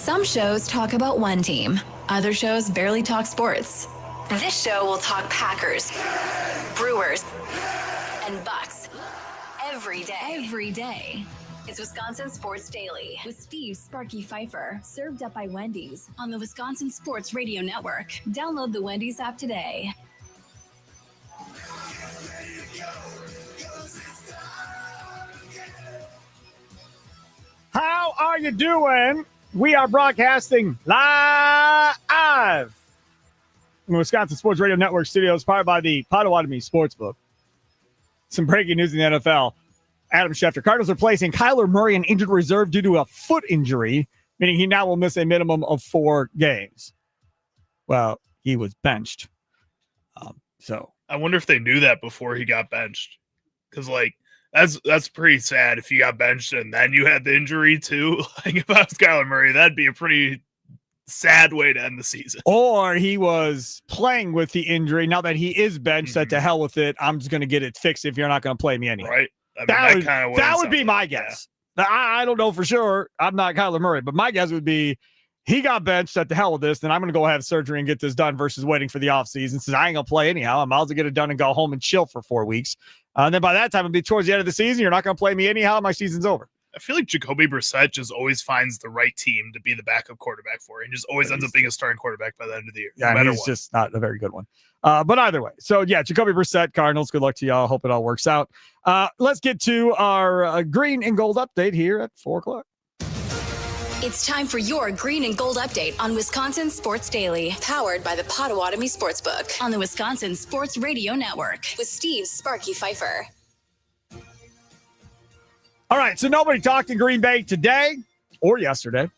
Some shows talk about one team. Other shows barely talk sports. This show will talk Packers, Brewers, and Bucks every day. It's Wisconsin Sports Daily with Steve Sparky Fifer, served up by Wendy's on the Wisconsin Sports Radio Network. Download the Wendy's app today. How are you doing? We are broadcasting live from the Wisconsin Sports Radio Network studios, powered by the Potawatomi Sportsbook. Some breaking news in the NFL. Adam Schefter. Cardinals are placing Kyler Murray in injured reserve due to a foot injury, meaning he now will miss a minimum of 4 games. Well, he was benched. So I wonder if they knew that before he got benched. Because, that's pretty sad if you got benched and then you had the injury too. If I was Kyler Murray, that'd be a pretty sad way to end the season. Or he was playing with the injury. Now that he is benched, said to hell with it. I'm just going to get it fixed if you're not going to play me anyway. Right. I mean, that would be my guess. Yeah. I don't know for sure. I'm not Kyler Murray, but my guess would be he got benched, said to hell with this, then I'm going to go have surgery and get this done versus waiting for the offseason. Says, I ain't going to play anyhow. I might as well get it done and go home and chill for 4 weeks. And then by that time, it'll be towards the end of the season. You're not going to play me anyhow. My season's over. I feel like Jacoby Brissett just always finds the right team to be the backup quarterback for. He just always ends up being a starting quarterback by the end of the year. Yeah, no he's just not a very good one. But either way. So, yeah, Jacoby Brissett, Cardinals, good luck to y'all. Hope it all works out. Let's get to our green and gold update here at 4 o'clock. It's time for your green and gold update on Wisconsin Sports Daily, powered by the Potawatomi Sportsbook on the Wisconsin Sports Radio Network with Steve Sparky Fifer. All right, so nobody talked in Green Bay today or yesterday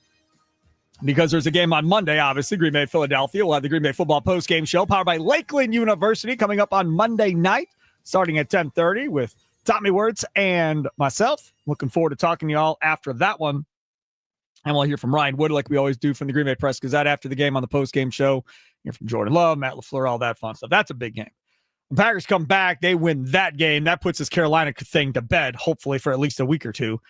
because there's a game on Monday, obviously, Green Bay, Philadelphia. We'll have the Green Bay football postgame show powered by Lakeland University coming up on Monday night, starting at 10:30 with Tommy Wirtz and myself. Looking forward to talking to y'all after that one. And we'll hear from Ryan Wood, like we always do, from the Green Bay Press Gazette after the game on the postgame show. Hear from Jordan Love, Matt LaFleur, all that fun stuff. That's a big game. When Packers come back, they win that game. That puts this Carolina thing to bed, hopefully, for at least a week or two.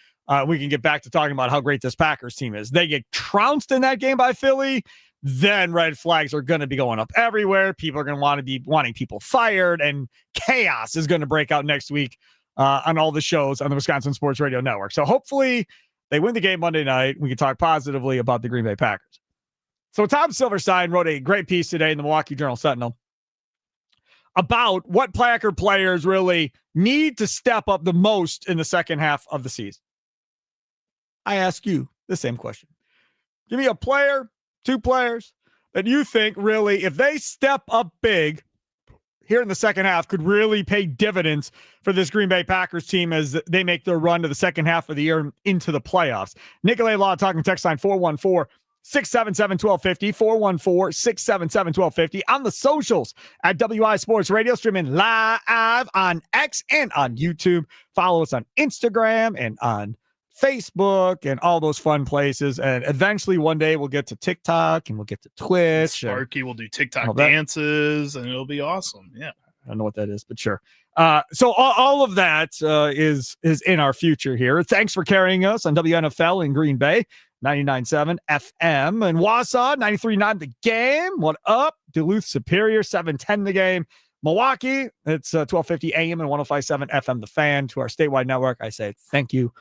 We can get back to talking about how great this Packers team is. They get trounced in that game by Philly, then red flags are going to be going up everywhere. People are going to want to be wanting people fired, and chaos is going to break out next week on all the shows on the Wisconsin Sports Radio Network. So hopefully they win the game Monday night. We can talk positively about the Green Bay Packers. So Tom Silverstein wrote a great piece today in the Milwaukee Journal-Sentinel about what Packer players really need to step up the most in the second half of the season. I ask you the same question. Give me a player, 2 players that you think really, if they step up big here in the second half, could really pay dividends for this Green Bay Packers team as they make their run to the second half of the year into the playoffs. Nicolay Law talking text line 414-677-1250, 414-677-1250 on the socials at WI Sports Radio, streaming live on X and on YouTube. Follow us on Instagram and on Facebook and all those fun places. And eventually one day we'll get to TikTok and we'll get to Twitch. Sparky will do TikTok dances and it'll be awesome. Yeah. I don't know what that is, but sure. So all of that is in our future here. Thanks for carrying us on WNFL in Green Bay, 99.7 FM, and Wausau, 93.9 The Game. What up? Duluth Superior, 710 The Game. Milwaukee, it's 1250 AM and 105.7 FM The Fan. To our statewide network, I say thank you.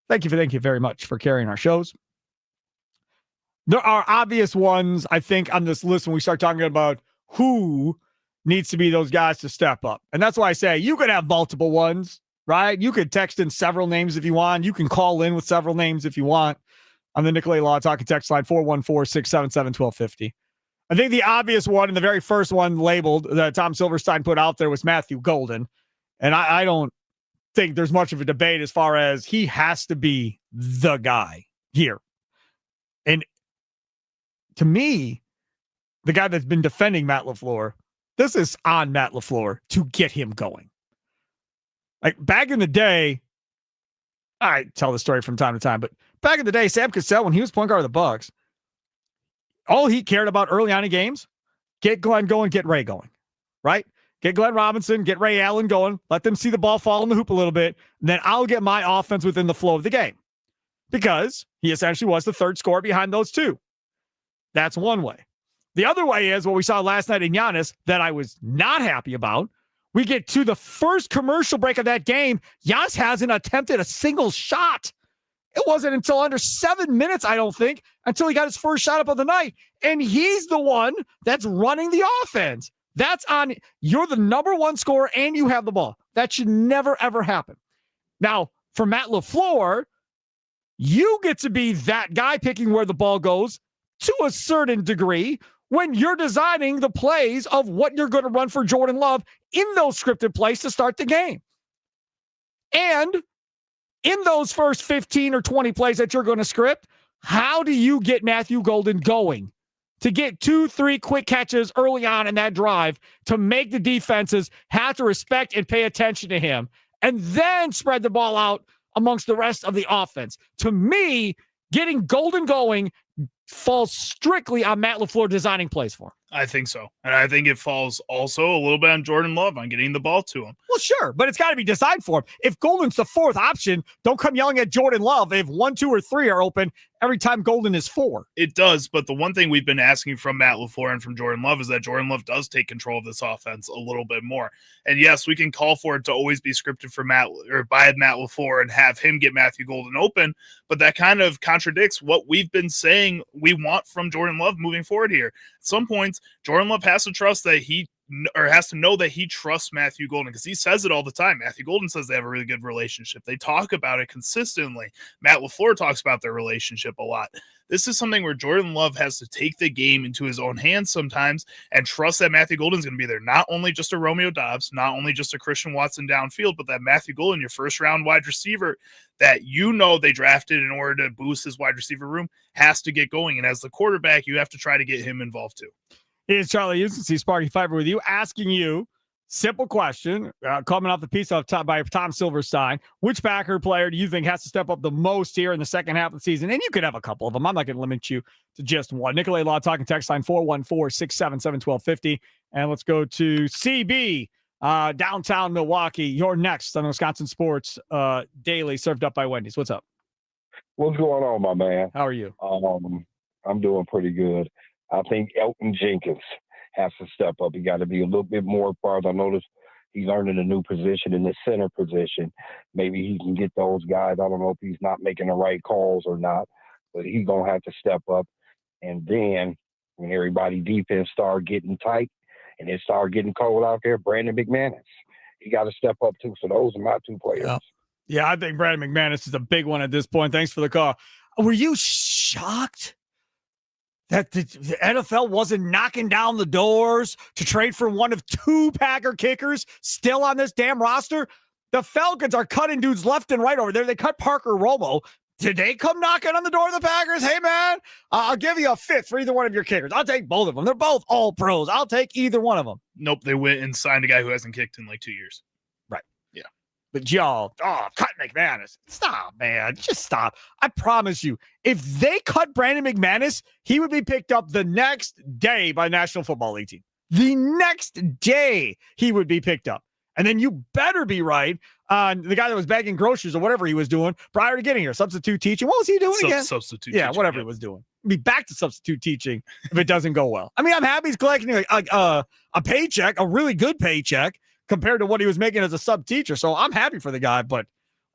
Thank you very much for carrying our shows. There are obvious ones, I think, on this list when we start talking about who needs to be those guys to step up. And that's why I say you could have multiple ones, right? You could text in several names if you want. You can call in with several names if you want on the Nicolay Law Talking text line 414-677-1250. I think the obvious one and the very first one labeled that Tom Silverstein put out there was Matthew Golden. And I don't think there's much of a debate as far as he has to be the guy here. And to me, the guy that's been defending Matt LaFleur, this is on Matt LaFleur to get him going. Like back in the day, I tell the story from time to time, but back in the day, Sam Cassell, when he was point guard of the Bucks, all he cared about early on in games, get Glenn going, get Ray going, right? Get Glenn Robinson, get Ray Allen going, let them see the ball fall in the hoop a little bit, and then I'll get my offense within the flow of the game. because he essentially was the third scorer behind those two. That's one way. The other way is what we saw last night in Giannis that I was not happy about. We get to the first commercial break of that game. Giannis hasn't attempted a single shot. It wasn't until under 7 minutes, I don't think, until he got his first shot up of the night. And he's the one that's running the offense. That's on, you're the number one scorer and you have the ball. That should never, ever happen. Now, for Matt LaFleur, you get to be that guy picking where the ball goes to a certain degree when you're designing the plays of what you're going to run for Jordan Love in those scripted plays to start the game. And in those first 15 or 20 plays that you're going to script, how do you get Matthew Golden going to get 2-3 quick catches early on in that drive to make the defenses have to respect and pay attention to him and then spread the ball out amongst the rest of the offense? To me, getting Golden going falls strictly on Matt LaFleur designing plays for him. I think so. And I think it falls also a little bit on Jordan Love on getting the ball to him. Well, sure, but it's got to be designed for him. If Golden's the fourth option, don't come yelling at Jordan Love if 1, 2, or 3 are open every time Golden is 4. It does, but the one thing we've been asking from Matt LaFleur and from Jordan Love is that Jordan Love does take control of this offense a little bit more. And yes, we can call for it to always be scripted for Matt or by Matt LaFleur and have him get Matthew Golden open, but that kind of contradicts what we've been saying we want from Jordan Love moving forward here. At some points, Jordan Love has to trust that has to know that he trusts Matthew Golden, because he says it all the time. Matthew Golden says they have a really good relationship. They talk about it consistently. Matt LaFleur talks about their relationship a lot. This is something where Jordan Love has to take the game into his own hands sometimes and trust that Matthew Golden's going to be there. Not only just a Romeo Doubs, not only just a Christian Watson downfield, but that Matthew Golden, your first round wide receiver that they drafted in order to boost his wide receiver room, has to get going. And as the quarterback, you have to try to get him involved too. It's Charlie Houston, Sparky Fifer with you, asking you simple question, coming off the piece by Tom Silverstein. Which Packer player do you think has to step up the most here in the second half of the season? And you could have a couple of them. I'm not going to limit you to just one. Nicolay Law talking text line 414-677-1250. And let's go to CB, downtown Milwaukee. You're next on the Wisconsin Sports Daily, served up by Wendy's. What's up? What's going on, my man? How are you? I'm doing pretty good. I think Elton Jenkins has to step up. He got to be a little bit more farther. I noticed he's earning a new position in the center position. Maybe he can get those guys. I don't know if he's not making the right calls or not, but he's going to have to step up. And then when everybody defense start getting tight and it start getting cold out there, Brandon McManus, he got to step up too. So those are my two players. Yeah, I think Brandon McManus is a big one at this point. Thanks for the call. Were you shocked that the NFL wasn't knocking down the doors to trade for one of 2 Packer kickers still on this damn roster? The Falcons are cutting dudes left and right over there. They cut Parker Romo. Did they come knocking on the door of the Packers? Hey, man, I'll give you a 5th for either one of your kickers. I'll take both of them. They're both all pros. I'll take either one of them. Nope, they went and signed a guy who hasn't kicked in like 2 years. Right. Yeah. But y'all, cut McManus. Stop, man. Just stop. I promise you, if they cut Brandon McManus, he would be picked up the next day by National Football League team. The next day he would be picked up. And then you better be right on the guy that was bagging groceries or whatever he was doing prior to getting here. Substitute teaching. What was he doing again? Substitute teaching. Whatever he was doing. Be back to substitute teaching if it doesn't go well. I mean, I'm happy he's collecting a paycheck, a really good paycheck, compared to what he was making as a sub teacher. So I'm happy for the guy, but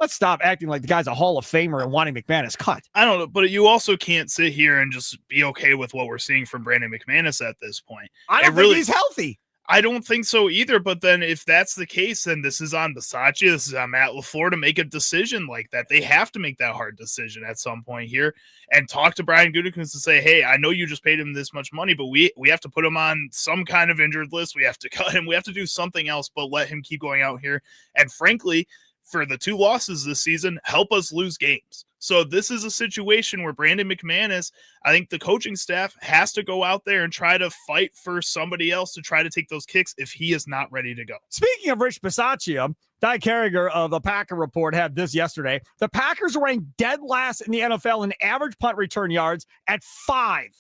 let's stop acting like the guy's a Hall of Famer and wanting McManus cut. I don't know, but you also can't sit here and just be okay with what we're seeing from Brandon McManus at this point. I don't think he's healthy. I don't think so either, but then if that's the case, then this is on Bisaccia, this is on Matt LaFleur to make a decision like that. They have to make that hard decision at some point here and talk to Brian Gutekunst to say, hey, I know you just paid him this much money, but we have to put him on some kind of injured list. We have to cut him. We have to do something else, but let him keep going out here. And frankly, for the 2 losses this season, help us lose games. So this is a situation where Brandon McManus, I think the coaching staff has to go out there and try to fight for somebody else to try to take those kicks if he is not ready to go. Speaking of Rich Bisaccia, Di Carriger of the Packer Report had this yesterday. The Packers are ranked dead last in the NFL in average punt return yards at 5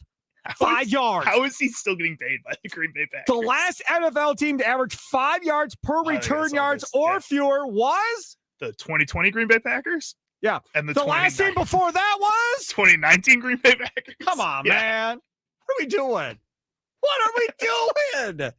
yards. How is he still getting paid by the Green Bay Packers? The last NFL team to average 5 yards per return yards or fewer was the 2020 Green Bay Packers. Yeah. And the last team before that was 2019 Green Bay Packers. Come on, man. What are we doing? What are we doing?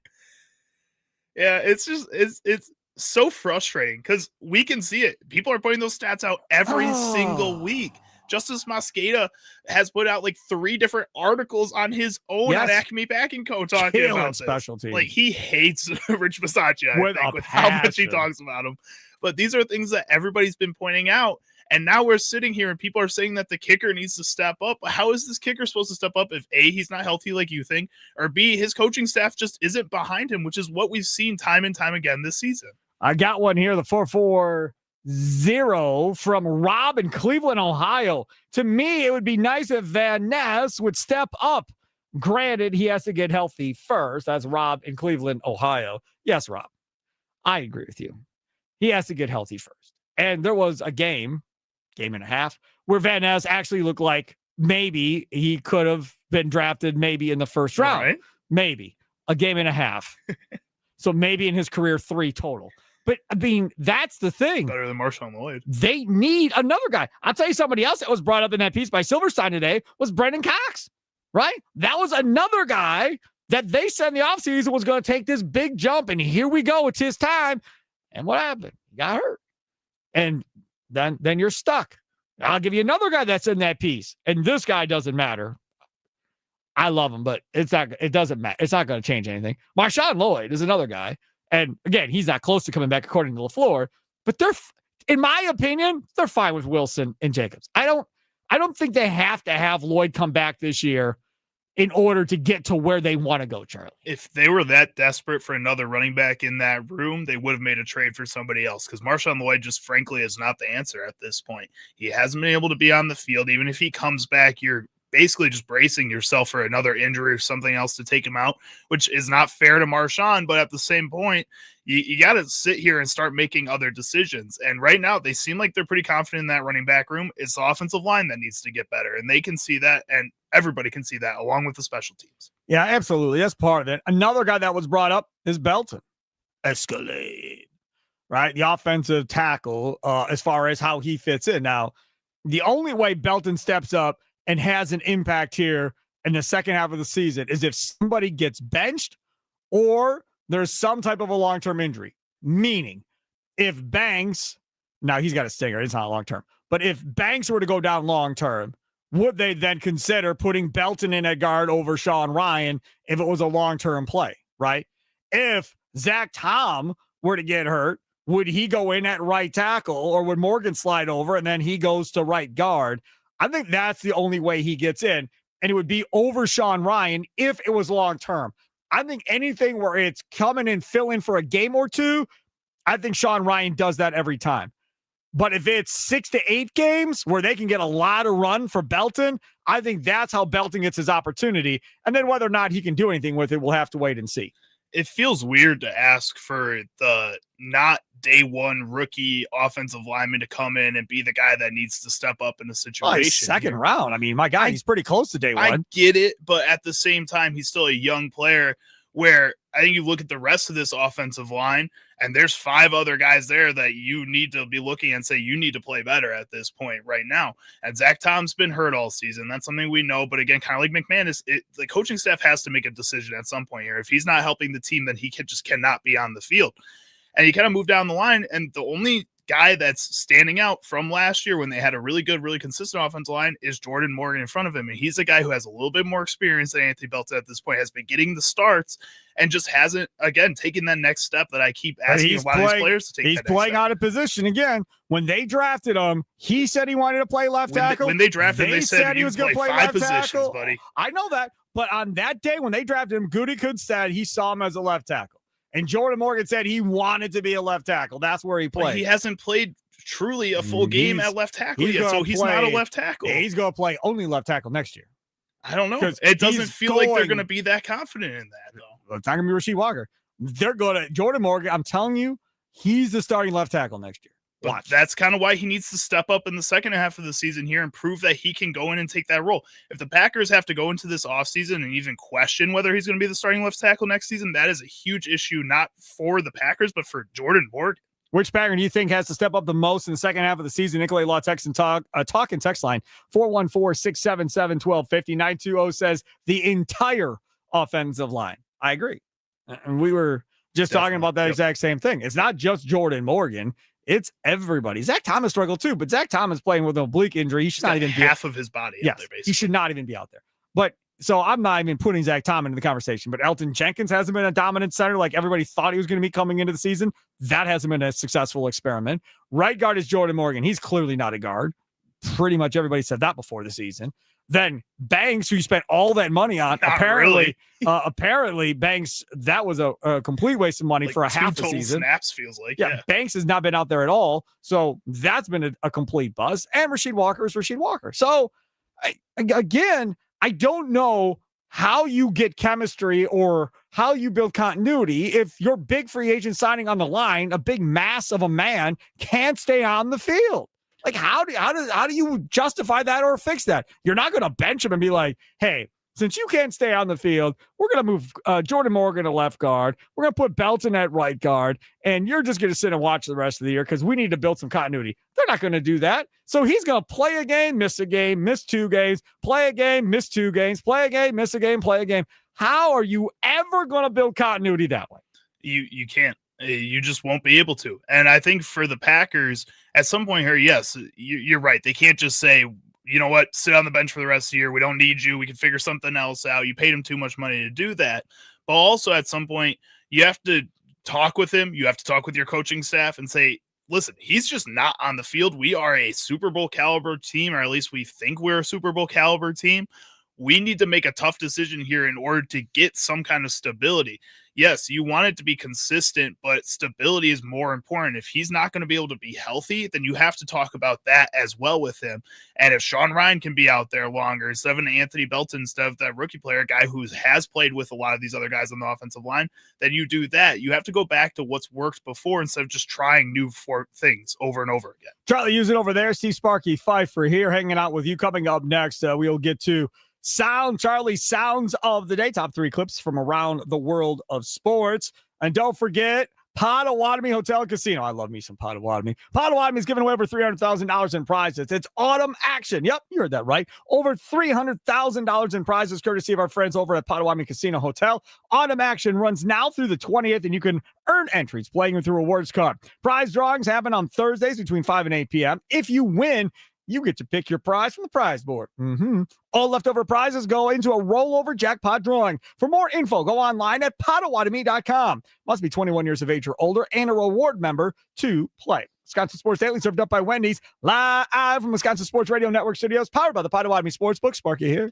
Yeah, it's just it's so frustrating because we can see it. People are putting those stats out every single week. Justice Mosqueda has put out like 3 different articles on his own on Acme Packing Co. talking about specialty. Like he hates Rich Bisaccia, with how much he talks about him. But these are things that everybody's been pointing out. And now we're sitting here and people are saying that the kicker needs to step up. How is this kicker supposed to step up if A, he's not healthy like you think, or B, his coaching staff just isn't behind him, which is what we've seen time and time again this season. I got one here, the 440 from Rob in Cleveland, Ohio. To me, it would be nice if Van Ness would step up. Granted, he has to get healthy first. That's Rob in Cleveland, Ohio. Yes, Rob, I agree with you. He has to get healthy first. And there was a game and a half, where Van Ness actually looked like maybe he could have been drafted maybe in the first round. Right. Maybe. A game and a half. So maybe in his career 3 total. But, I mean, that's the thing. Better than Marshawn Lloyd. They need another guy. I'll tell you somebody else that was brought up in that piece by Silverstein today was Brendan Cox, right? That was another guy that they said in the offseason was going to take this big jump, and here we go. It's his time. And what happened? He got hurt. And then you're stuck. I'll give you another guy that's in that piece. And this guy doesn't matter. I love him, but it doesn't matter. It's not going to change anything. Marshawn Lloyd is another guy. And again, he's not close to coming back according to LaFleur, but in my opinion, they're fine with Wilson and Jacobs. I don't think they have to have Lloyd come back this year in order to get to where they want to go, Charlie. If they were that desperate for another running back in that room, they would have made a trade for somebody else, because Marshawn Lloyd just frankly is not the answer at this point. He hasn't been able to be on the field. Even if he comes back, you're basically just bracing yourself for another injury or something else to take him out, which is not fair to Marshawn. But at the same point, you got to sit here and start making other decisions. And right now, they seem like they're pretty confident in that running back room. It's the offensive line that needs to get better, and they can see that, and everybody can see that, along with the special teams. Yeah, absolutely. That's part of it. Another guy that was brought up is Belton. Escalade, right? The offensive tackle, as far as how he fits in. Now, the only way Belton steps up and has an impact here in the second half of the season is if somebody gets benched or there's some type of a long-term injury. Meaning, if Banks, now he's got a stinger, it's not long-term, but if Banks were to go down long-term, would they then consider putting Belton in at guard over Sean Ryan if it was a long-term play, right? If Zach Tom were to get hurt, would he go in at right tackle, or would Morgan slide over and then he goes to right guard? I think that's the only way he gets in, and it would be over Sean Ryan if it was long-term. I think anything where it's coming and fill in for a game or two, I think Sean Ryan does that every time. But if it's 6 to 8 games where they can get a lot of run for Belton, I think that's how Belton gets his opportunity. And then whether or not he can do anything with it, we'll have to wait and see. It feels weird to ask for the not day one rookie offensive lineman to come in and be the guy that needs to step up in the situation. Second round. I mean, my God, he's pretty close to day one. I get it, but at the same time, he's still a young player, where I think you look at the rest of this offensive line, and there's 5 other guys there that you need to be looking and say you need to play better at this point right now. And Zach Tom's been hurt all season. That's something we know. But again, kind of like McManus, the coaching staff has to make a decision at some point here. If he's not helping the team, then he just cannot be on the field. And you kind of move down the line, and the only guy that's standing out from last year when they had a really good, really consistent offensive line is Jordan Morgan in front of him. And he's a guy who has a little bit more experience than Anthony Belton at this point, has been getting the starts, and just hasn't, again, taken that next step that I keep asking a lot of these players to take. He's playing out of position again. When they drafted him, he said he wanted to play left tackle. When they drafted him, they said he was going to play 5 positions, tackle. Buddy. I know that. But on that day when they drafted him, Gutekunst said he saw him as a left tackle. And Jordan Morgan said he wanted to be a left tackle. That's where he played. But he hasn't played truly a full game at left tackle yet, so he's not a left tackle. He's going to play only left tackle next year. I don't know. It doesn't feel like they're going to be that confident in that, though. It's not going to be Rasheed Walker. They're going to Jordan Morgan. I'm telling you, he's the starting left tackle next year. But that's kind of why he needs to step up in the second half of the season here and prove that he can go in and take that role. If the Packers have to go into this offseason and even question whether he's going to be the starting left tackle next season, that is a huge issue, not for the Packers, but for Jordan Morgan. Which Packer do you think has to step up the most in the second half of the season? Nicolay Law text and talk and text line 414-677-1250. 920 says the entire offensive line. I agree. And we were just talking about that exact same thing. It's not just Jordan Morgan. It's everybody. Zach Thomas struggled too, but Zach Thomas playing with an oblique injury. He should not even half of his body out there, basically. He should not even be out there. But so I'm not even putting Zach Thomas into the conversation, but Elton Jenkins hasn't been a dominant center like everybody thought he was going to be coming into the season. That hasn't been a successful experiment. Right guard is Jordan Morgan. He's clearly not a guard. Pretty much everybody said that before the season. Then Banks, who you spent all that money on, apparently Banks, that was a complete waste of money for a half a season. Snaps feels like. Yeah, Banks has not been out there at all. So that's been a complete buzz. And Rasheed Walker is Rasheed Walker. So I don't know how you get chemistry or how you build continuity if your big free agent signing on the line, a big mass of a man, can't stay on the field. Like, how do you justify that or fix that? You're not going to bench him and be like, hey, since you can't stay on the field, we're going to move Jordan Morgan to left guard. We're going to put Belton at right guard, and you're just going to sit and watch the rest of the year because we need to build some continuity. They're not going to do that. So he's going to play a game, miss a game, miss 2 games, play a game, miss 2 games, play a game, miss a game, play a game. How are you ever going to build continuity that way? You can't. You just won't be able to. And I think for the Packers, at some point here, yes, you're right. They can't just say, you know what, sit on the bench for the rest of the year. We don't need you. We can figure something else out. You paid him too much money to do that. But also at some point, you have to talk with him. You have to talk with your coaching staff and say, listen, he's just not on the field. We are a Super Bowl caliber team, or at least we think we're a Super Bowl caliber team. We need to make a tough decision here in order to get some kind of stability. Yes, you want it to be consistent, but stability is more important. If he's not going to be able to be healthy, then you have to talk about that as well with him. And if Sean Ryan can be out there longer, instead of Anthony Belton, instead of that rookie player, guy who has played with a lot of these other guys on the offensive line, then you do that. You have to go back to what's worked before instead of just trying new things over and over again. Charlie, use it over there. Steve Sparky, Fifer here, hanging out with you. Coming up next, we'll get to Charlie's Sounds of the Day, top 3 clips from around the world of sports. And don't forget, Potawatomi Hotel and Casino. I love me some Potawatomi. Potawatomi is giving away over $300,000 in prizes. It's autumn action. Yep, you heard that right. Over $300,000 in prizes, courtesy of our friends over at Potawatomi Casino Hotel. Autumn action runs now through the 20th, and you can earn entries playing with your rewards card. Prize drawings happen on Thursdays between 5 and 8 p.m. If you win, you get to pick your prize from the prize board. All leftover prizes go into a rollover jackpot drawing. For more info, go online at Potawatomi.com. Must be 21 years of age or older and a reward member to play. Wisconsin Sports Daily, served up by Wendy's, live from Wisconsin Sports Radio Network Studios, powered by the Potawatomi Sportsbook. Sparky here.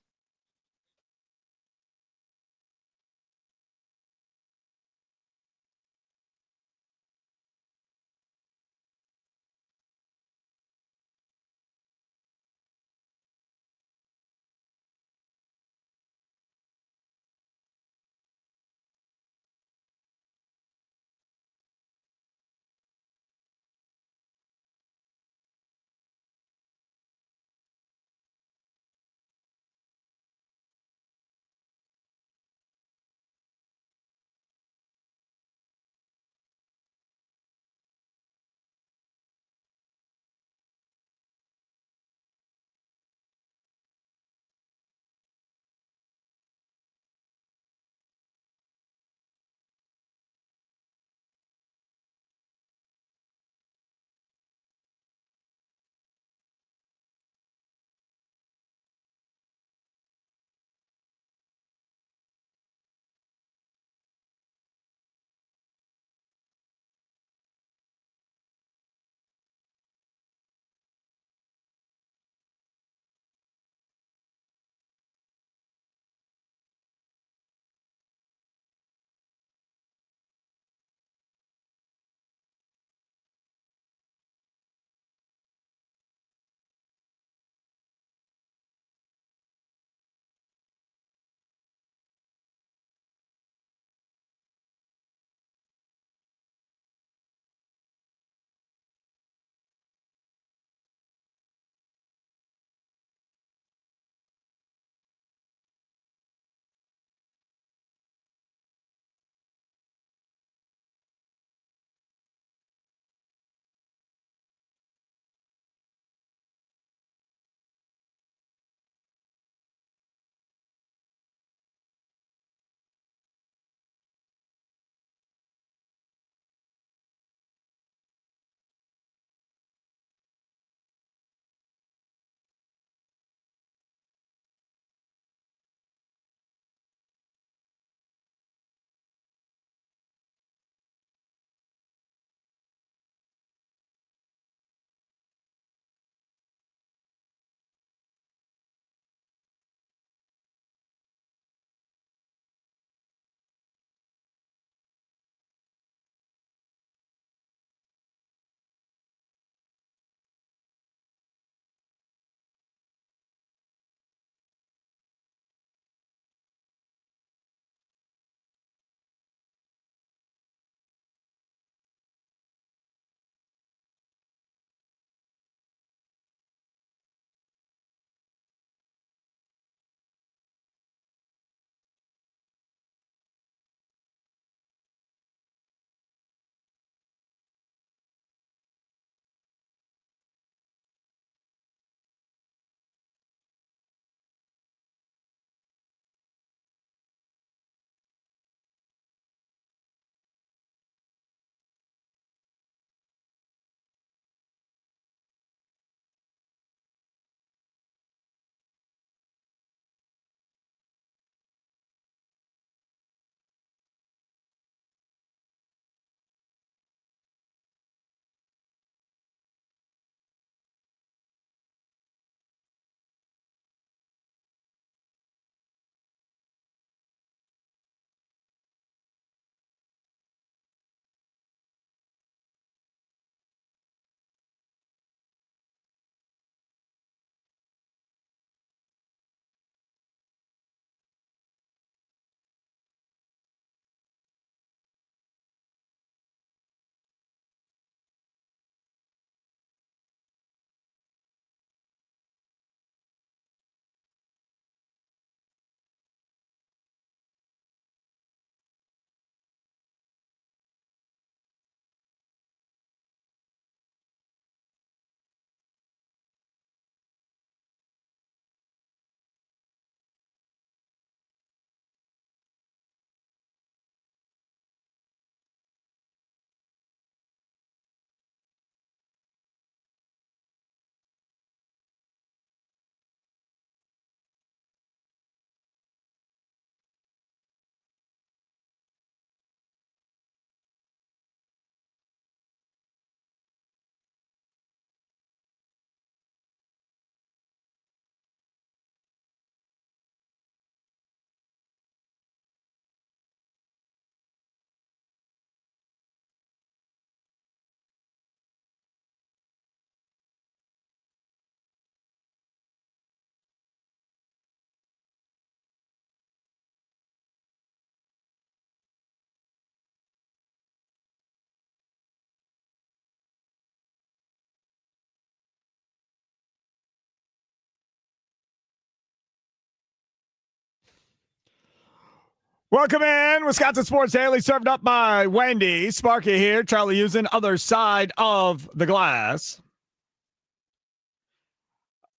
Welcome in. Wisconsin Sports Daily, served up by Wendy. Sparky here. Charlie using other side of the glass.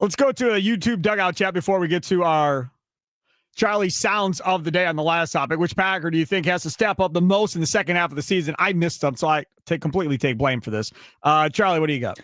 Let's go to a YouTube dugout chat before we get to our Charlie sounds of the day on the last topic. Which Packer do you think has to step up the most in the second half of the season? I missed them, so I completely take blame for this. Charlie, what do you got?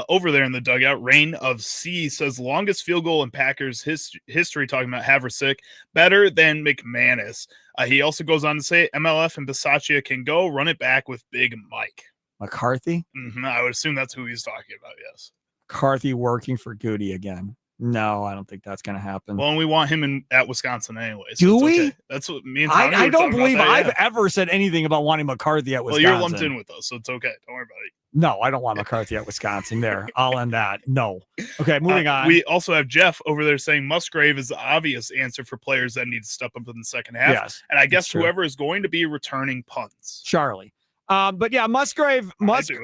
Over there in the dugout, Reign of C says longest field goal in Packers history, talking about Haversick, better than McManus. He also goes on to say MLF and Bisaccia can go run it back with Big Mike. McCarthy? I would assume that's who he's talking about, yes. McCarthy working for Goody again. No, I don't think that's going to happen. Well, and we want him at Wisconsin anyway. So do we? Okay. That's what me and Tommy I were don't talking believe about that, I've ever said anything about wanting McCarthy at Wisconsin. Well, you're lumped in with us, so it's okay. Don't worry about it. No, I don't want McCarthy at Wisconsin. There, I'll end that. No. Okay, moving on. We also have Jeff over there saying Musgrave is the obvious answer for players that need to step up in the second half. Yes, and I guess whoever is going to be returning punts. Charlie. But yeah, Musgrave.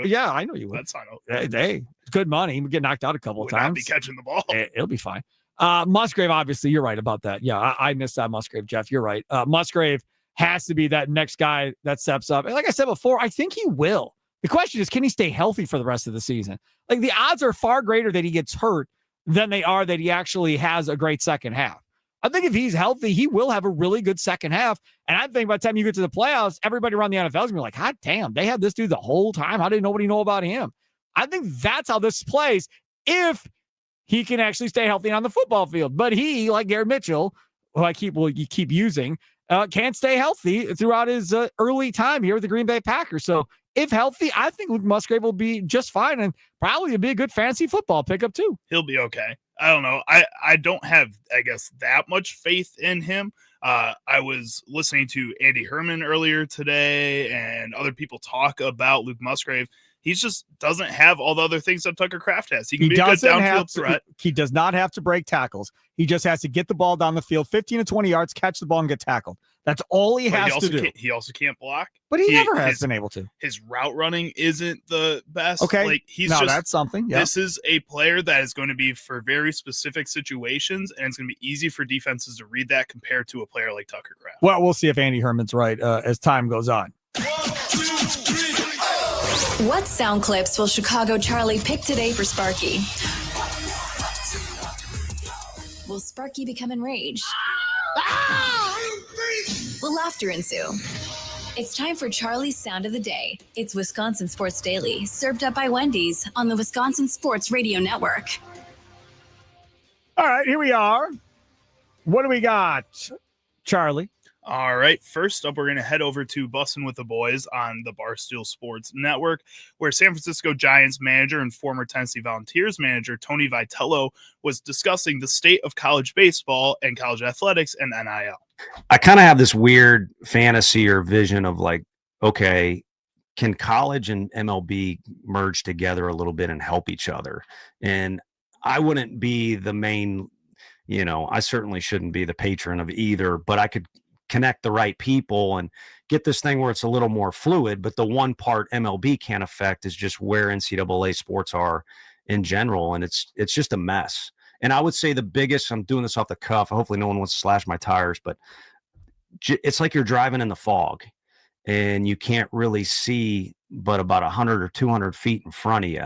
Yeah, I know you would. That's fine. Hey, good money. We get knocked out a couple of times. Not be catching the ball. It'll be fine. Musgrave, obviously, you're right about that. Yeah, I missed that Musgrave, Jeff. You're right. Musgrave has to be that next guy that steps up. And like I said before, I think he will. The question is, can he stay healthy for the rest of the season? Like, the odds are far greater that he gets hurt than they are that he actually has a great second half. I think if he's healthy, he will have a really good second half. And I think by the time you get to the playoffs, everybody around the NFL is going to be like, God damn, they had this dude the whole time. How did nobody know about him? I think that's how this plays if he can actually stay healthy on the football field. But he, like Garrett Mitchell, who you keep using, can't stay healthy throughout his early time here with the Green Bay Packers. So if healthy, I think Luke Musgrave will be just fine and probably be a good fantasy football pickup too. He'll be okay. I don't know. I don't have, I guess, that much faith in him. I was listening to Andy Herman earlier today and other people talk about Luke Musgrave. He just doesn't have all the other things that Tucker Kraft has. He can be a good downfield threat. He does not have to break tackles. He just has to get the ball down the field, 15 to 20 yards, catch the ball, and get tackled. That's all he has to do. He also can't block. But he never has been able to. His route running isn't the best. Okay. That's something. Yeah. This is a player that is going to be for very specific situations, and it's going to be easy for defenses to read that compared to a player like Tucker Kraft. Well, we'll see if Andy Herman's right as time goes on. 1, 2, 3. What sound clips will Chicago Charlie pick today for Sparky? Will Sparky become enraged? Will laughter ensue? It's time for Charlie's Sound of the Day. It's Wisconsin Sports Daily, served up by Wendy's on the Wisconsin Sports Radio Network. All right, here we are. What do we got, Charlie? All right, first up, we're going to head over to Bussin' with the Boys on the Barstool Sports Network, where San Francisco Giants manager and former Tennessee Volunteers manager Tony Vitello was discussing the state of college baseball and college athletics and NIL. I kind of have this weird fantasy or vision of like, okay, can college and MLB merge together a little bit and help each other? And I wouldn't be the main, I certainly shouldn't be the patron of either, but I could connect the right people and get this thing where it's a little more fluid. But the one part MLB can't affect is just where NCAA sports are in general. And it's just a mess. And I would say the biggest, I'm doing this off the cuff, hopefully no one wants to slash my tires, but it's like you're driving in the fog and you can't really see but about 100 or 200 feet in front of you.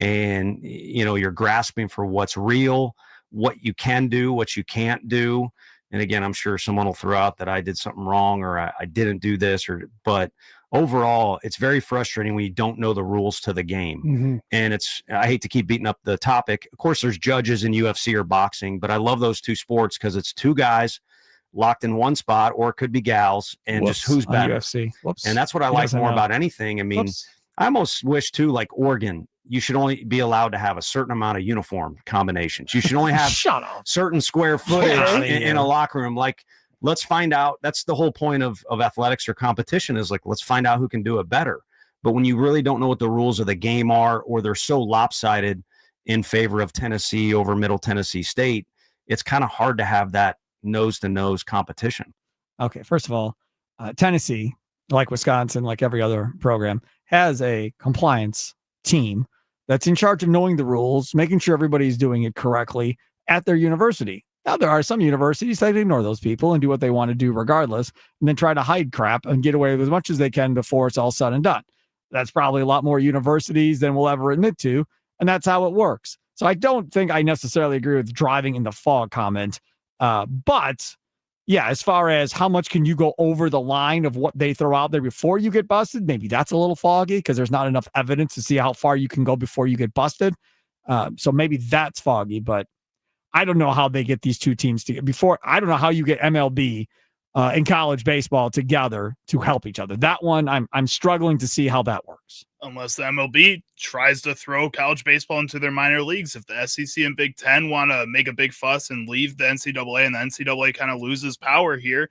And, you're grasping for what's real, what you can do, what you can't do. And again, I'm sure someone will throw out that I did something wrong or I didn't do this, but overall, it's very frustrating when you don't know the rules to the game. Mm-hmm. And I hate to keep beating up the topic. Of course, there's judges in UFC or boxing, but I love those two sports because it's two guys locked in one spot, or it could be gals, and just who's better. UFC. And that's what I like more about anything. I mean, I almost wish too, like Oregon, you should only be allowed to have a certain amount of uniform combinations. You should only have certain square footage in a locker room. Like, let's find out. That's the whole point of athletics or competition is like, let's find out who can do it better. But when you really don't know what the rules of the game are, or they're so lopsided in favor of Tennessee over Middle Tennessee State, it's kind of hard to have that nose-to-nose competition. Okay, first of all, Tennessee, like Wisconsin, like every other program, has a compliance team that's in charge of knowing the rules, making sure everybody's doing it correctly at their university. Now, there are some universities that ignore those people and do what they want to do regardless, and then try to hide crap and get away with as much as they can before it's all said and done. That's probably a lot more universities than we'll ever admit to, and that's how it works. So I don't think I necessarily agree with driving in the fog comment. But yeah, as far as how much can you go over the line of what they throw out there before you get busted, maybe that's a little foggy because there's not enough evidence to see how far you can go before you get busted. So maybe that's foggy, but I don't know how they get these two teams together before. I don't know how you get MLB in college baseball together to help each other. That one, I'm struggling to see how that works. Unless the MLB tries to throw college baseball into their minor leagues. If the SEC and Big Ten want to make a big fuss and leave the NCAA, and the NCAA kind of loses power here,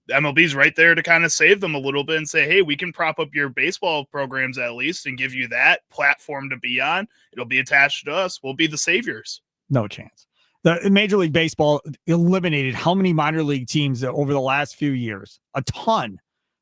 the MLB's right there to kind of save them a little bit and say, hey, we can prop up your baseball programs at least and give you that platform to be on. It'll be attached to us. We'll be the saviors. No chance. The Major League Baseball eliminated how many minor league teams over the last few years? A ton.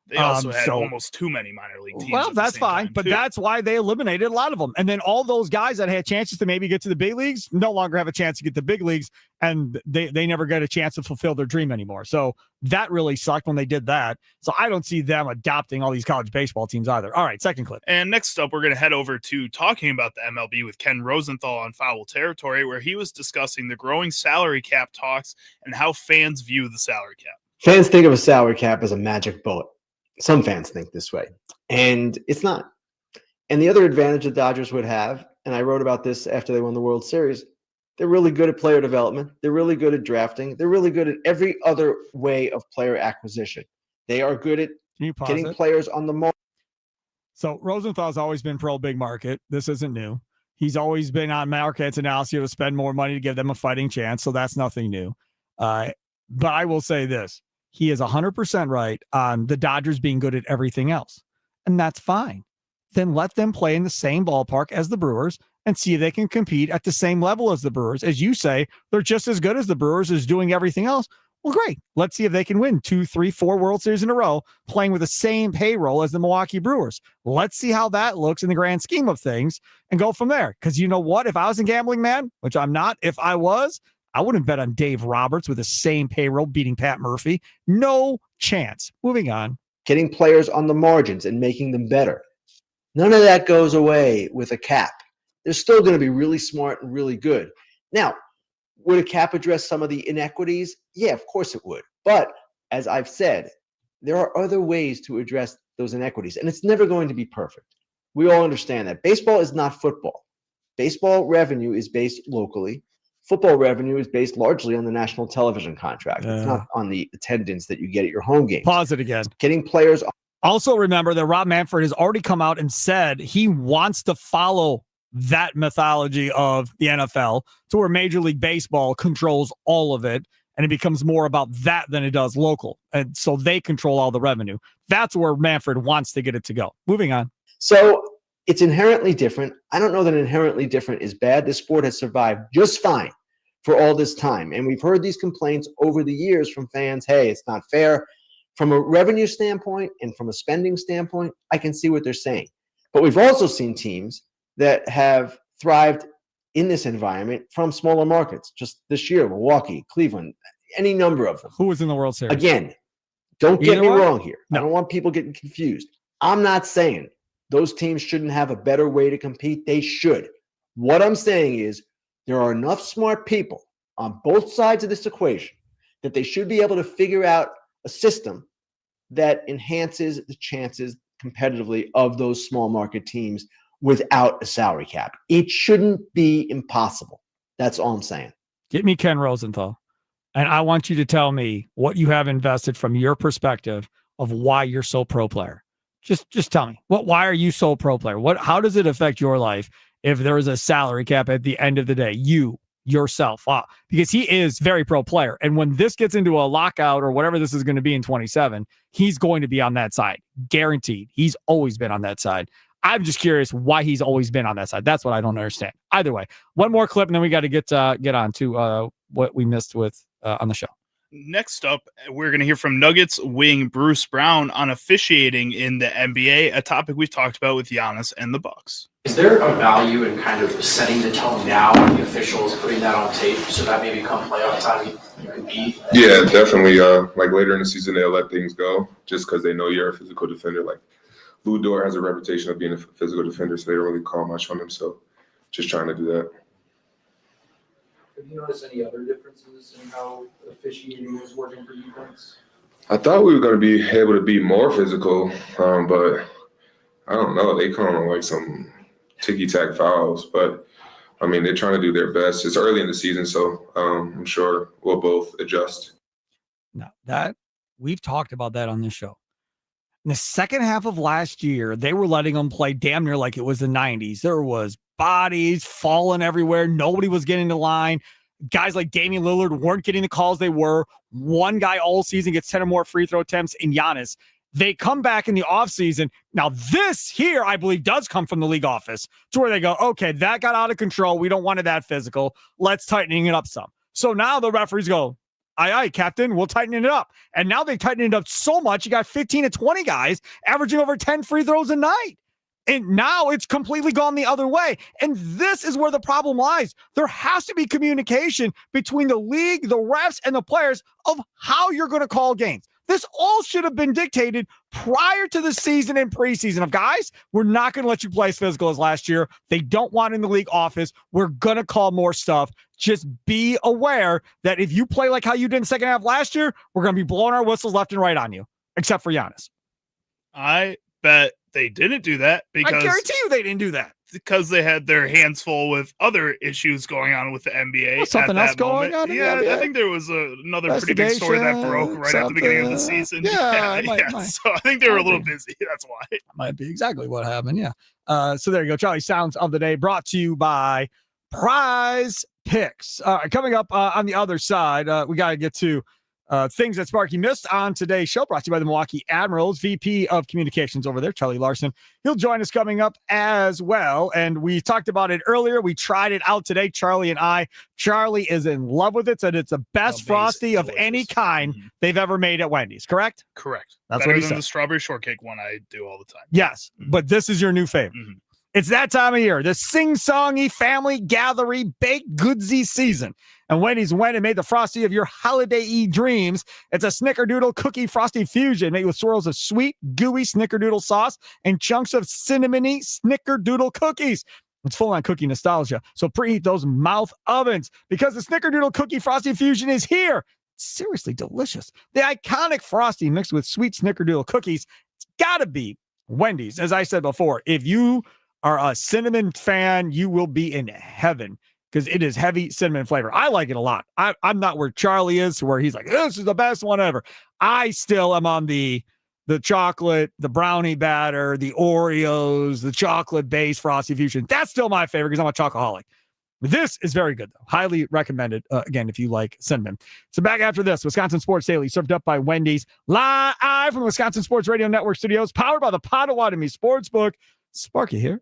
They also had almost too many minor league teams. Well, that's fine, but that's why they eliminated a lot of them. And then all those guys that had chances to maybe get to the big leagues no longer have a chance to get to the big leagues, and they never get a chance to fulfill their dream anymore. So that really sucked when they did that. So I don't see them adopting all these college baseball teams either. All right, second clip. And next up, we're going to head over to talking about the MLB with Ken Rosenthal on Foul Territory, where he was discussing the growing salary cap talks and how fans view the salary cap. Fans think of a salary cap as a magic bullet. Some fans think this way, and it's not. And the other advantage the Dodgers would have, and I wrote about this after they won the World Series, they're really good at player development. They're really good at drafting. They're really good at every other way of player acquisition. They are good at getting players on the market. So Rosenthal's always been pro big market. This isn't new. He's always been on markets analysis to spend more money to give them a fighting chance. So that's nothing new. But I will say this. He is 100% right on the Dodgers being good at everything else. And that's fine. Then let them play in the same ballpark as the Brewers and see if they can compete at the same level as the Brewers. As you say, they're just as good as the Brewers is doing everything else. Well, great. Let's see if they can win 2, 3, 4 World Series in a row playing with the same payroll as the Milwaukee Brewers. Let's see how that looks in the grand scheme of things and go from there. Because you know what? If I was a gambling man, which I'm not, if I was, I wouldn't bet on Dave Roberts with the same payroll beating Pat Murphy. No chance. Moving on. Getting players on the margins and making them better. None of that goes away with a cap. They're still going to be really smart and really good. Now, would a cap address some of the inequities? Yeah, of course it would. But as I've said, there are other ways to address those inequities, and it's never going to be perfect. We all understand that. Baseball is not football. Baseball revenue is based locally. Football revenue is based largely on the national television contract. It's not on the attendance that you get at your home games. Pause it again. Getting players. Also remember that Rob Manfred has already come out and said he wants to follow that mythology of the NFL to where Major League Baseball controls all of it, and it becomes more about that than it does local. And so they control all the revenue. That's where Manfred wants to get it to go. Moving on. So it's inherently different. I don't know that inherently different is bad. This sport has survived just fine for all this time. And we've heard these complaints over the years from fans. Hey, it's not fair. From a revenue standpoint and from a spending standpoint, I can see what they're saying. But we've also seen teams that have thrived in this environment from smaller markets. Just this year, Milwaukee, Cleveland, any number of them. Who was in the World Series? Again, don't get me wrong here. No. I don't want people getting confused. I'm not saying those teams shouldn't have a better way to compete. They should. What I'm saying is there are enough smart people on both sides of this equation that they should be able to figure out a system that enhances the chances competitively of those small market teams without a salary cap. It shouldn't be impossible. That's all I'm saying. Get me Ken Rosenthal, and I want you to tell me what you have invested from your perspective of why you're so pro player. Just tell me. Why are you so pro player? How does it affect your life if there is a salary cap at the end of the day? Yourself. Because he is very pro player. And when this gets into a lockout or whatever this is going to be in 27, he's going to be on that side. Guaranteed. He's always been on that side. I'm just curious why he's always been on that side. That's what I don't understand. Either way, one more clip, and then we got to get on to what we missed with on the show. Next up, we're going to hear from Nuggets wing Bruce Brown on officiating in the NBA, a topic we've talked about with Giannis and the Bucks. Is there a value in kind of setting the tone now on the officials, putting that on tape, so that maybe come playoff time, Yeah, definitely. Like later in the season, they'll let things go just because they know you're a physical defender. Like Lou Dort has a reputation of being a physical defender, so they don't really call much on him. So just trying to do that. Have you noticed any other differences in how officiating is working for defense? I thought we were going to be able to be more physical, but I don't know. They call them like some ticky-tack fouls, but I mean, they're trying to do their best. It's early in the season, so I'm sure we'll both adjust. Now, that we've talked about that on this show. In the second half of last year, they were letting them play damn near like it was the 90s. There was bodies falling everywhere. Nobody was getting the line. Guys like Damian Lillard weren't getting the calls they were. One guy all season gets 10 or more free throw attempts in Giannis. They come back in the offseason. Now, this here, I believe, does come from the league office to where they go, okay, that got out of control. We don't want it that physical. Let's tighten it up some. So now the referees go, aye, Captain, we'll tighten it up. And now they tighten it up so much, you got 15 to 20 guys averaging over 10 free throws a night. And now it's completely gone the other way. And this is where the problem lies. There has to be communication between the league, the refs, and the players of how you're going to call games. This all should have been dictated prior to the season and preseason of, guys, we're not going to let you play as physical as last year. They don't want it in the league office. We're going to call more stuff. Just be aware that if you play like how you did in the second half last year, we're going to be blowing our whistles left and right on you, except for Giannis. I bet they didn't do that because I guarantee you they didn't do that. Because they had their hands full with other issues going on with the NBA. Well, something else going on in the NBA? I think there was another pretty big story that broke right at the beginning of the season. Yeah, So I think they were a little busy. That's why. Might be exactly what happened. Yeah. So there you go. Charlie Sounds of the Day brought to you by Prize Picks. Coming up on the other side, we got to get to things that Sparky missed on today's show, brought to you by the Milwaukee Admirals, VP of Communications over there, Charlie Larson. He'll join us coming up as well. And we talked about it earlier. We tried it out today, Charlie and I. Charlie is in love with it, said it's the best Frosty of any kind they've ever made at Wendy's, correct? Correct. That's better what he than said. The strawberry shortcake one I do all the time. Yes, but this is your new favorite. It's that time of year, the sing-songy, family gathering, baked goodsy season. And Wendy's went and made the Frosty of your holiday-y dreams. It's a Snickerdoodle cookie Frosty fusion made with swirls of sweet, gooey Snickerdoodle sauce and chunks of cinnamony Snickerdoodle cookies. It's full-on cookie nostalgia, so preheat those mouth ovens because the Snickerdoodle cookie Frosty fusion is here. It's seriously delicious. The iconic Frosty mixed with sweet Snickerdoodle cookies. It's got to be Wendy's. As I said before, if you are a cinnamon fan, you will be in heaven because it is heavy cinnamon flavor. I like it a lot. I'm not where Charlie is, where he's like, this is the best one ever. I still am on the chocolate, the brownie batter, the Oreos, the chocolate-based Frosty Fusion. That's still my favorite because I'm a chocoholic. This is very good, though. Highly recommended, again, if you like cinnamon. So back after this, Wisconsin Sports Daily, served up by Wendy's, live from the Wisconsin Sports Radio Network studios, powered by the Potawatomi Sportsbook. Sparky here.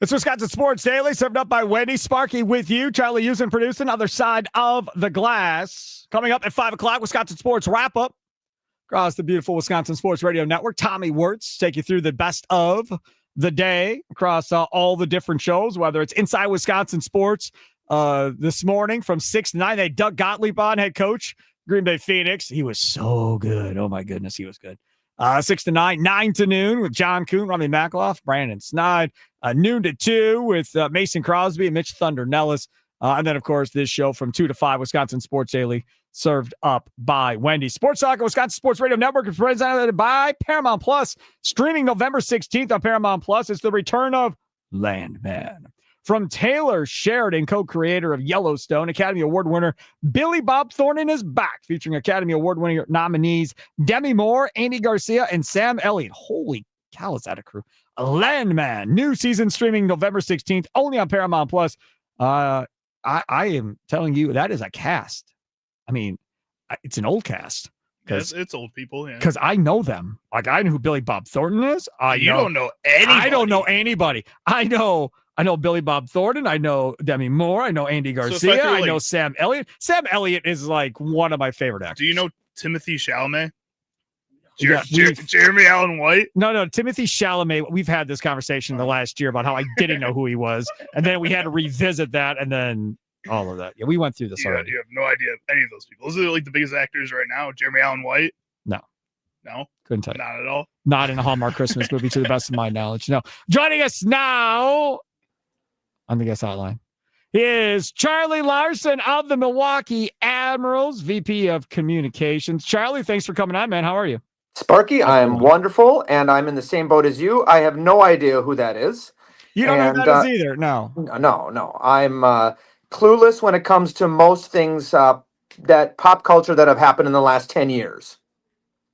It's Wisconsin Sports Daily, served up by Wendy. Sparky with you. Charlie Usen producing. Other side of the glass. Coming up at 5 o'clock, Wisconsin Sports Wrap-Up. Across the beautiful Wisconsin Sports Radio Network. Tommy Wirtz take you through the best of the day across all the different shows, whether it's Inside Wisconsin Sports this morning from 6 to 9. They had Doug Gottlieb on, head coach, Green Bay Phoenix. He was so good. Oh, my goodness, he was good. 6 to 9, 9 to noon with John Kuhn, Rami Makloff, Brandon Snide. Noon to 2 with Mason Crosby and Mitch Thunder Nellis. And then, of course, this show from 2 to 5, Wisconsin Sports Daily, served up by Wendy. Sports Talk, Wisconsin Sports Radio Network is presented by Paramount Plus. Streaming November 16th on Paramount Plus. It's the return of Landman. From Taylor Sheridan, co-creator of Yellowstone, Academy Award winner Billy Bob Thornton is back, featuring Academy Award-winning nominees Demi Moore, Andy Garcia, and Sam Elliott. Holy cow, is that a crew? Landman, new season streaming November 16th, only on Paramount Plus. I am telling you, that is a cast. I mean, it's an old cast. Yes, it's old people. Yeah, because I know them. Like, I know who Billy Bob Thornton is. Don't know anybody. I don't know anybody. I know Billy Bob Thornton. I know Demi Moore. I know Andy Garcia. I know Sam Elliott. Sam Elliott is like one of my favorite actors. Do you know Timothy Chalamet? Yeah, Jeremy Allen White? No, Timothy Chalamet. We've had this conversation the last year about how I didn't know who he was, and then we had to revisit that, and then all of that. Yeah, we went through this already. You have no idea of any of those people. Those are like the biggest actors right now. Jeremy Allen White? No, couldn't tell you. Not at all. Not in a Hallmark Christmas movie, to the best of my knowledge. No. Joining us now on the guest hotline is Charlie Larson of the Milwaukee Admirals, VP of Communications. Charlie, thanks for coming on, man. How are you? Sparky, I am wonderful, and I'm in the same boat as you. I have no idea who that is. You don't know who that is either? No. No. I'm clueless when it comes to most things that pop culture that have happened in the last 10 years.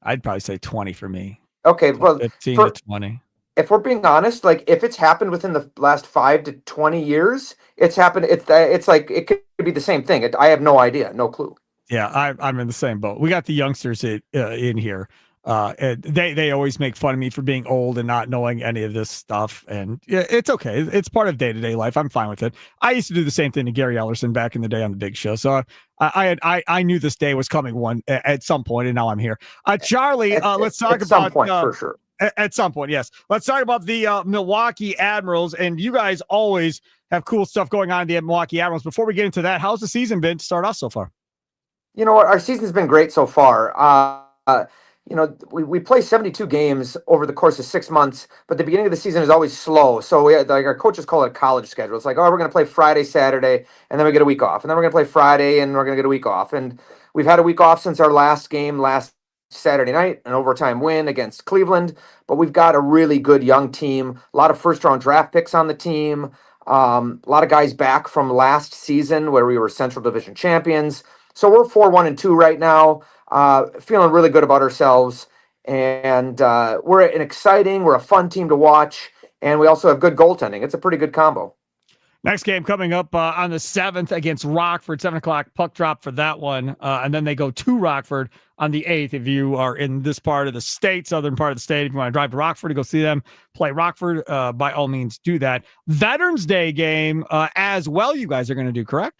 I'd probably say 20 for me. Okay, well, 15 to 20. If we're being honest, like if it's happened within the last 5 to 20 years, it's happened. It's like it could be the same thing. I have no idea, no clue. Yeah, I'm in the same boat. We got the youngsters in here. And they always make fun of me for being old and not knowing any of this stuff. And yeah, it's okay. It's part of day-to-day life. I'm fine with it. I used to do the same thing to Gary Ellerson back in the day on the Big Show. So I knew this day was coming at some point, and now I'm here. Charlie, let's talk about some point for sure. At some point, yes. Let's talk about the Milwaukee Admirals. And you guys always have cool stuff going on in the Milwaukee Admirals. Before we get into that, how's the season been to start off so far? You know what? Our season's been great so far. We play 72 games over the course of 6 months, but the beginning of the season is always slow. So like our coaches call it a college schedule. It's like, we're going to play Friday, Saturday, and then we get a week off. And then we're going to play Friday, and we're going to get a week off. And we've had a week off since our last game last Saturday night, an overtime win against Cleveland. But we've got a really good young team, a lot of first-round draft picks on the team, a lot of guys back from last season where we were Central Division champions. So we're 4-1-2 right now. Feeling really good about ourselves, and we're a fun team to watch, and we also have good goaltending. It's a pretty good combo. Next game coming up on the 7th against Rockford, 7 o'clock puck drop for that one, and then they go to Rockford on the 8th. If you are in this part of the state, southern part of the state, if you want to drive to Rockford to go see them play Rockford, by all means do that. Veterans Day game as well, you guys are going to do, correct?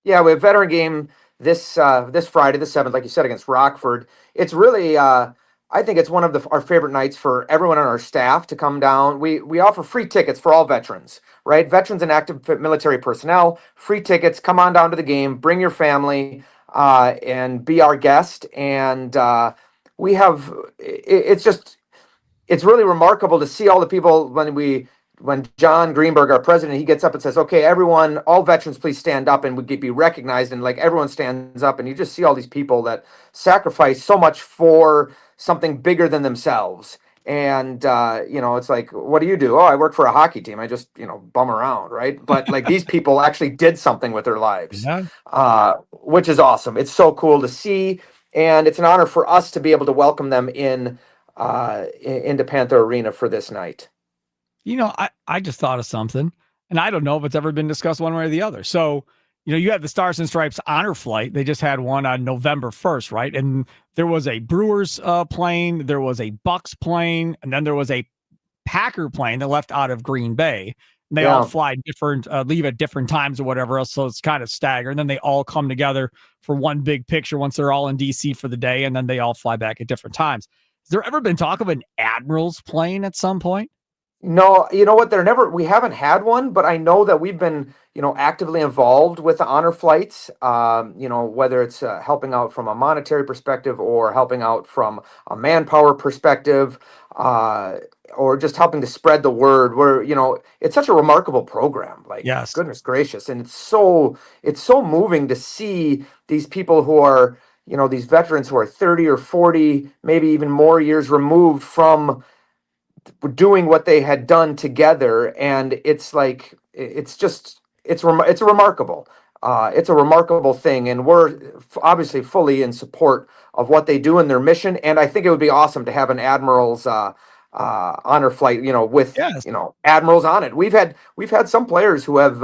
Yeah, we have a veteran game this Friday, the 7th, like you said, against Rockford. It's really, I think it's one of our favorite nights for everyone on our staff to come down. We offer free tickets for all veterans, right? Veterans and active military personnel, free tickets. Come on down to the game, bring your family, and be our guest. And it's really remarkable to see all the people when John Greenberg, our president, he gets up and says, okay, everyone, all veterans, please stand up, and would be recognized. And like everyone stands up, and you just see all these people that sacrifice so much for something bigger than themselves. And, it's like, what do you do? Oh, I work for a hockey team. I just, bum around. Right. But like these people actually did something with their lives, which is awesome. It's so cool to see. And it's an honor for us to be able to welcome them into Panther Arena for this night. I just thought of something, and I don't know if it's ever been discussed one way or the other. So, you had the Stars and Stripes honor flight. They just had one on November 1st, right? And there was a Brewers plane, there was a Bucks plane, and then there was a Packer plane that left out of Green Bay. And they Yeah. all fly different, leave at different times or whatever else. So it's kind of staggered. And then they all come together for one big picture once they're all in DC for the day. And then they all fly back at different times. Has there ever been talk of an Admirals plane at some point? No, you know what? We haven't had one, but I know that we've been, actively involved with the honor flights, whether it's helping out from a monetary perspective or helping out from a manpower perspective, or just helping to spread the word. It's such a remarkable program. Like, Yes. goodness gracious. And it's so moving to see these people who are, these veterans who are 30 or 40, maybe even more years removed from doing what they had done together, and it's like it's a remarkable thing, and we're obviously fully in support of what they do in their mission. And I think it would be awesome to have an admiral's honor flight, with Yes. admirals on it. We've had some players who have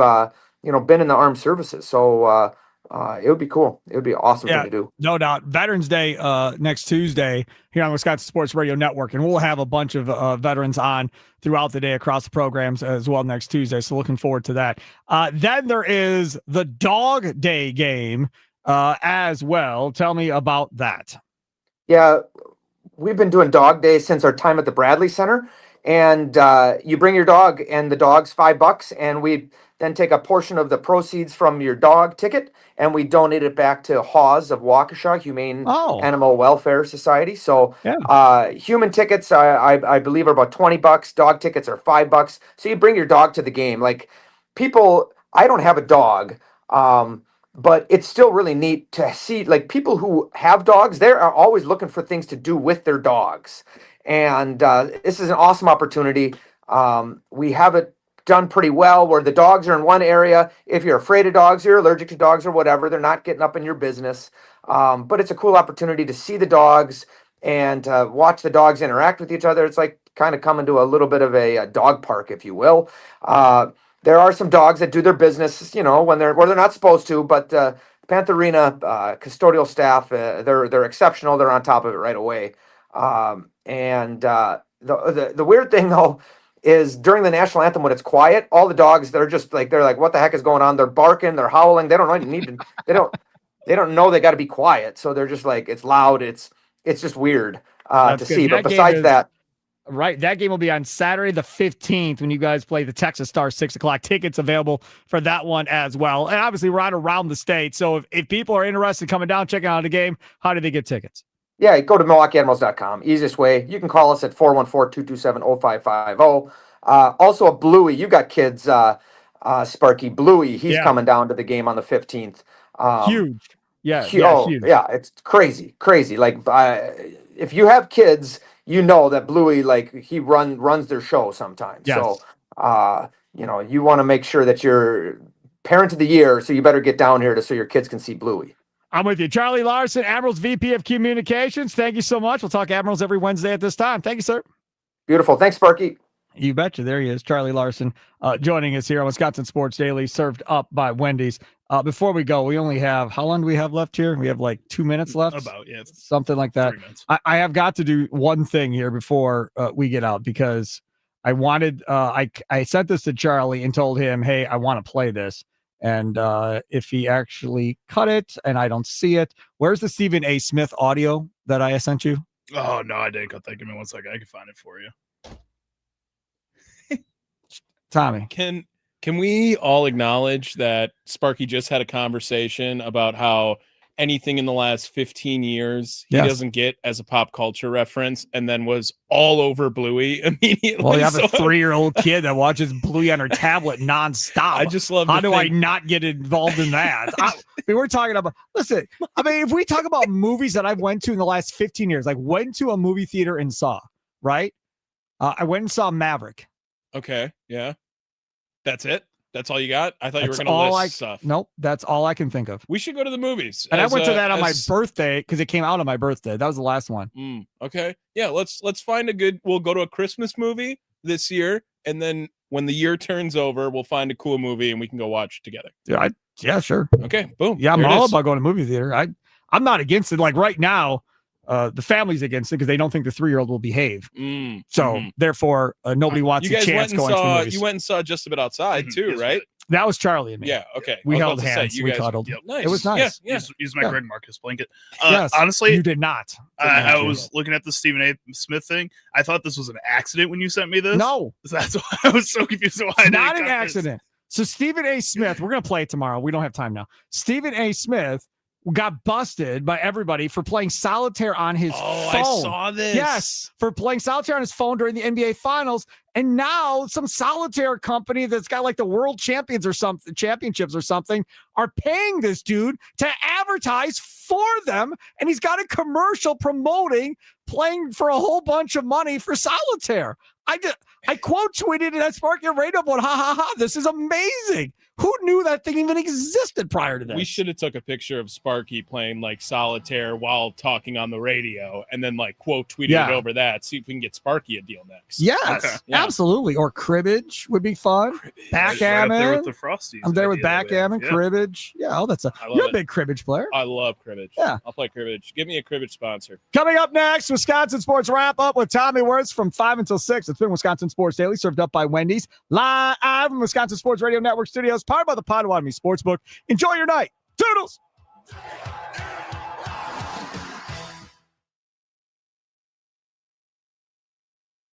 been in the armed services, so it would be cool. It would be an awesome thing to do. No doubt. Veterans Day next Tuesday here on Wisconsin Sports Radio Network, and we'll have a bunch of veterans on throughout the day across the programs as well next Tuesday. So looking forward to that. Then there is the Dog Day game as well. Tell me about that. Yeah, we've been doing Dog Day since our time at the Bradley Center, and you bring your dog, and the dog's $5, and we then take a portion of the proceeds from your dog ticket and we donate it back to Hawes of Waukesha Humane Animal Welfare Society. So human tickets, I believe, are about $20. Dog tickets are $5. So you bring your dog to the game. Like, people, I don't have a dog, but it's still really neat to see, like, people who have dogs, they are always looking for things to do with their dogs. And this is an awesome opportunity. We have it done pretty well where the dogs are in one area. If you're afraid of dogs, you're allergic to dogs or whatever, they're not getting up in your business. But it's a cool opportunity to see the dogs and watch the dogs interact with each other. It's like kind of coming to a little bit of a dog park, if you will. There are some dogs that do their business, when they're not supposed to, but Pantherina custodial staff, they're exceptional. They're on top of it right away. And the weird thing though is during the national anthem when it's quiet, all the dogs, they're like, what the heck is going on? They're barking, they're howling. They don't need to. They don't know they got to be quiet. So they're just like, it's loud. It's just weird to see. But besides that. Right. That game will be on Saturday the 15th when you guys play the Texas Stars, 6:00. Tickets available for that one as well. And obviously right around the state. So if people are interested in coming down, checking out the game, how do they get tickets? Yeah, go to MilwaukeeAnimals.com. Easiest way. You can call us at 414-227-0550. Also a Bluey. You got kids, Sparky. Bluey, he's coming down to the game on the 15th. Huge. Huge. Yeah, it's crazy. Like, if you have kids, you know that Bluey, like, he runs their show sometimes. Yes. So, you want to make sure that you're parent of the year, so you better get down here so your kids can see Bluey. I'm with you. Charlie Larson, Admirals VP of Communications. Thank you so much. We'll talk Admirals every Wednesday at this time. Thank you, sir. Beautiful. Thanks, Sparky. You betcha. There he is, Charlie Larson, joining us here on Wisconsin Sports Daily, served up by Wendy's. Before we go, we only have, how long do we have left here? We have like 2 minutes left. About, yeah. Something like that. 3 minutes. I have got to do one thing here before we get out, because I wanted, I sent this to Charlie and told him, hey, I want to play this. And if he actually cut it and I don't see it, where's the Stephen A. Smith audio that I sent you? Oh, no, I didn't cut that. Give me 1 second. I can find it for you. Tommy. Can we all acknowledge that Sparky just had a conversation about how anything in the last 15 years he doesn't get as a pop culture reference, and then was all over Bluey immediately? Well, you have a 3-year-old kid that watches Bluey on her tablet nonstop. I just love. How do I not get involved in that? We're talking about. Listen, if we talk about movies that I've went to in the last 15 years, like went to a movie theater and saw, right? I went and saw Maverick. Okay, yeah, that's it. That's all you got? I thought you were going to list stuff. Nope, that's all I can think of. We should go to the movies. And I went to that on my birthday because it came out on my birthday. That was the last one. Okay, yeah. Let's find a good. We'll go to a Christmas movie this year, and then when the year turns over, we'll find a cool movie and we can go watch it together. Yeah, sure. Okay, boom. Yeah, I'm all about going to movie theater. I'm not against it. Like right now, the families against it because they don't think the 3-year-old will behave. So therefore, nobody wants you a guys chance going to the movies. You went and saw Just a Bit Outside too, right? That was Charlie and me. Yeah. Okay. We I was held about to say, hands. you We guys- cuddled. Yep. Nice. It was nice. Yeah. Use my Greg Marcus blanket. Yes. Honestly, You did not. I was looking at the Stephen A. Smith thing. I thought this was an accident when you sent me this. No. That's why I was so confused. Why I didn't Not an cut this. accident. So Stephen A. Smith, we're going to play it tomorrow. We don't have time now. Stephen A. Smith got busted by everybody for playing solitaire on his phone. I saw this. Yes, for playing solitaire on his phone during the NBA Finals. And now some solitaire company that's got like the world championships or something are paying this dude to advertise for them. And he's got a commercial promoting playing for a whole bunch of money for solitaire. I quote tweeted it at Sparky Radio about, ha ha ha, this is amazing. Who knew that thing even existed prior to this? We should have took a picture of Sparky playing like solitaire while talking on the radio, and then like quote tweeted it over that. See if we can get Sparky a deal next. Yes, absolutely. Or cribbage would be fun. Backgammon. Right up there with the Frosties. I'm there with idea that we have. backgammon, cribbage. Yeah, you're a big cribbage player. I love cribbage. Yeah. I'll play cribbage. Give me a cribbage sponsor. Coming up next, Wisconsin Sports Wrap Up with Tommy Wirtz from 5 until 6. It's been Wisconsin Sports Daily, served up by Wendy's, live from Wisconsin Sports Radio Network studios, powered by the Potawatomi Sportsbook. Enjoy your night. Toodles!